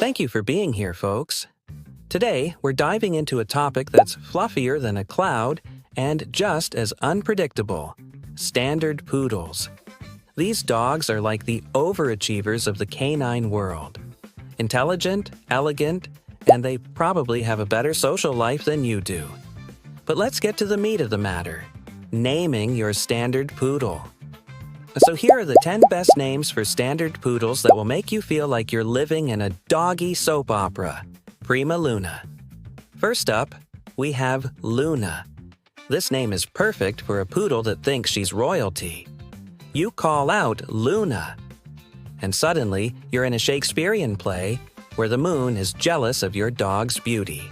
Thank you for being here, folks. Today, we're diving into a topic that's fluffier than a cloud and just as unpredictable: standard poodles. These dogs are like the overachievers of the canine world. Intelligent, elegant, and they probably have a better social life than you do. But let's get to the meat of the matter: naming your standard poodle. So here are the 10 best names for standard poodles that will make you feel like you're living in a doggy soap opera. Prima Luna. First up, we have Luna. This name is perfect for a poodle that thinks she's royalty. You call out Luna, and suddenly you're in a Shakespearean play where the moon is jealous of your dog's beauty.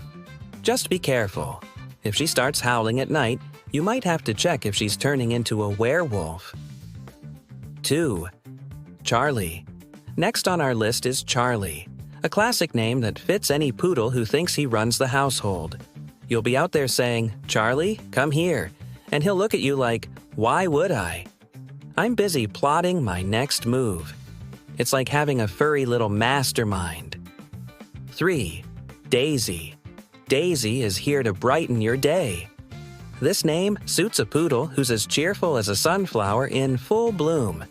Just be careful. If she starts howling at night, you might have to check if she's turning into a werewolf. 2. Charlie. Next on our list is Charlie, a classic name that fits any poodle who thinks he runs the household. You'll be out there saying, "Charlie, come here," and he'll look at you like, "Why would I?" I'm busy plotting my next move. It's like having a furry little mastermind. 3. Daisy. Daisy is here to brighten your day. This name suits a poodle who's as cheerful as a sunflower in full bloom.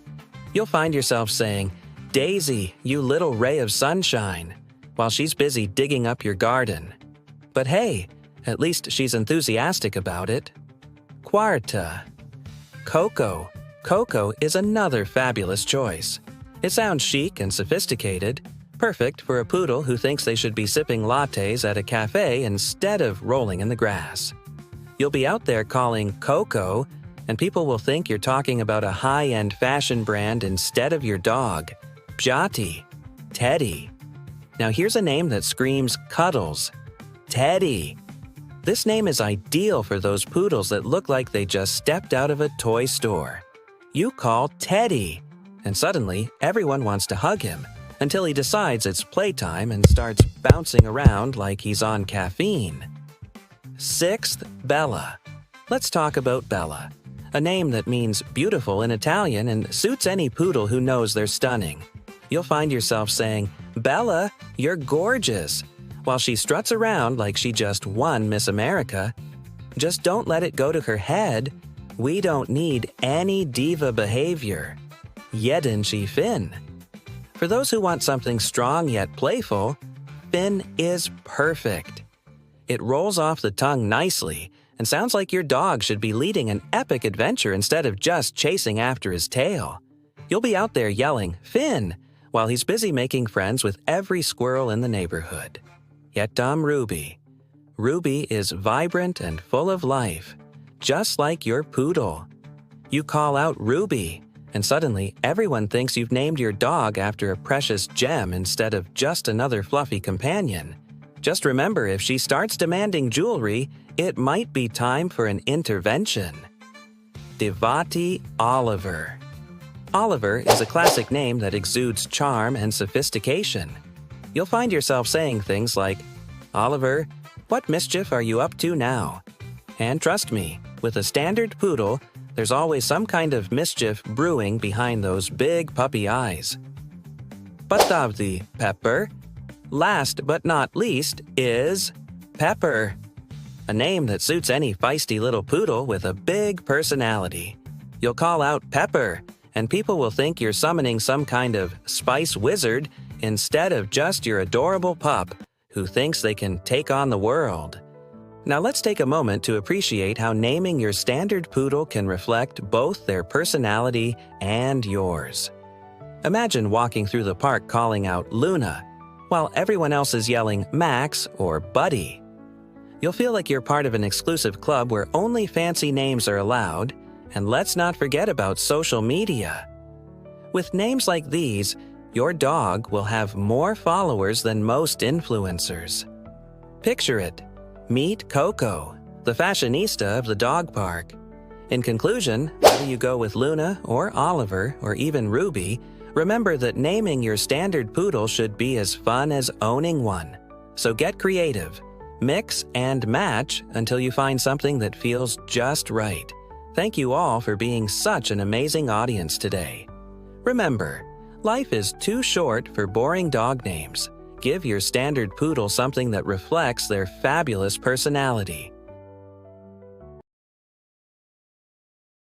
You'll find yourself saying, "Daisy, you little ray of sunshine," while she's busy digging up your garden. But hey, at least she's enthusiastic about it. Quarta. Coco. Coco is another fabulous choice. It sounds chic and sophisticated, perfect for a poodle who thinks they should be sipping lattes at a cafe instead of rolling in the grass. You'll be out there calling Coco, and people will think you're talking about a high-end fashion brand instead of your dog. Bjati. Teddy. Now here's a name that screams cuddles. Teddy. This name is ideal for those poodles that look like they just stepped out of a toy store. You call Teddy, and suddenly everyone wants to hug him until he decides it's playtime and starts bouncing around like he's on caffeine. 6th, Bella. Let's talk about Bella, a name that means beautiful in Italian and suits any poodle who knows they're stunning. You'll find yourself saying, "Bella, you're gorgeous," while she struts around like she just won Miss America. Just don't let it go to her head. We don't need any diva behavior. Jeden she Finn. For those who want something strong yet playful, Finn is perfect. It rolls off the tongue nicely and sounds like your dog should be leading an epic adventure instead of just chasing after his tail. You'll be out there yelling, "Finn," while he's busy making friends with every squirrel in the neighborhood. Yetam Ruby. Ruby is vibrant and full of life, just like your poodle. You call out Ruby, and suddenly everyone thinks you've named your dog after a precious gem instead of just another fluffy companion. Just remember, if she starts demanding jewelry, it might be time for an intervention. Devati Oliver. Oliver is a classic name that exudes charm and sophistication. You'll find yourself saying things like, "Oliver, what mischief are you up to now?" And trust me, with a standard poodle, there's always some kind of mischief brewing behind those big puppy eyes. Patavdi Pepper. Last but not least is Pepper, a name that suits any feisty little poodle with a big personality. You'll call out Pepper, and people will think you're summoning some kind of spice wizard instead of just your adorable pup who thinks they can take on the world. Now let's take a moment to appreciate how naming your standard poodle can reflect both their personality and yours. Imagine walking through the park calling out Luna, while everyone else is yelling Max or Buddy. You'll feel like you're part of an exclusive club where only fancy names are allowed, and let's not forget about social media. With names like these, your dog will have more followers than most influencers. Picture it. Meet Coco, the fashionista of the dog park. In conclusion, whether you go with Luna or Oliver or even Ruby, remember that naming your standard poodle should be as fun as owning one. So get creative. Mix and match until you find something that feels just right. Thank you all for being such an amazing audience today. Remember, life is too short for boring dog names. Give your standard poodle something that reflects their fabulous personality.